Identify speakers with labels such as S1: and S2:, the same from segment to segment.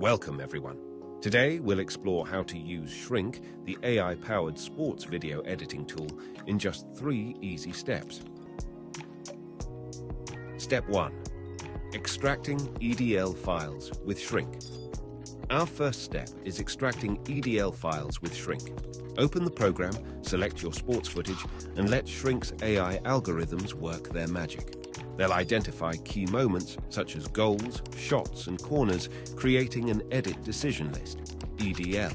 S1: Welcome, everyone. Today, we'll explore how to use Shrynk, the AI-powered sports video editing tool, in just 3 easy steps. Step 1. Extracting EDL files with Shrynk. Our first step is extracting EDL files with Shrynk. Open the program, select your sports footage, and let Shrynk's AI algorithms work their magic. They'll identify key moments such as goals, shots, and corners, creating an edit decision list, EDL.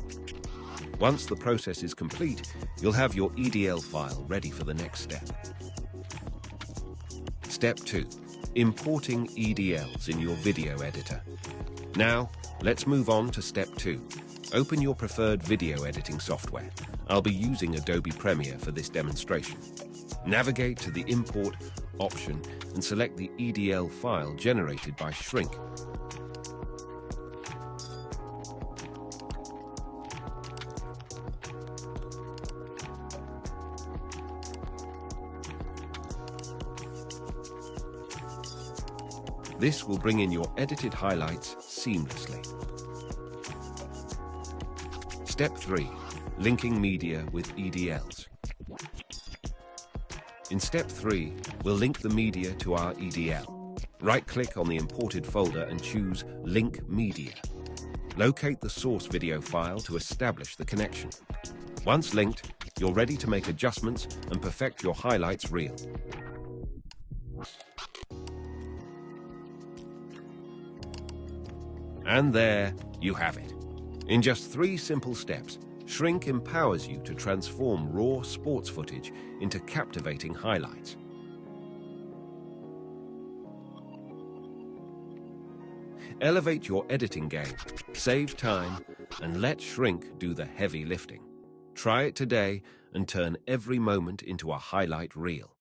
S1: Once the process is complete, you'll have your EDL file ready for the next step. Step 2. Importing EDLs in your video editor. Now, let's move on to Step 2. Open your preferred video editing software. I'll be using Adobe Premiere for this demonstration. Navigate to the Import option and select the EDL file generated by Shrynk. This will bring in your edited highlights seamlessly. Step 3. Linking media with EDLs. In Step 3, we'll link the media to our EDL. Right-click on the imported folder and choose Link Media. Locate the source video file to establish the connection. Once linked, you're ready to make adjustments and perfect your highlights reel. And there you have it. In just 3 simple steps, Shrynk empowers you to transform raw sports footage into captivating highlights. Elevate your editing game, save time, and let Shrynk do the heavy lifting. Try it today and turn every moment into a highlight reel.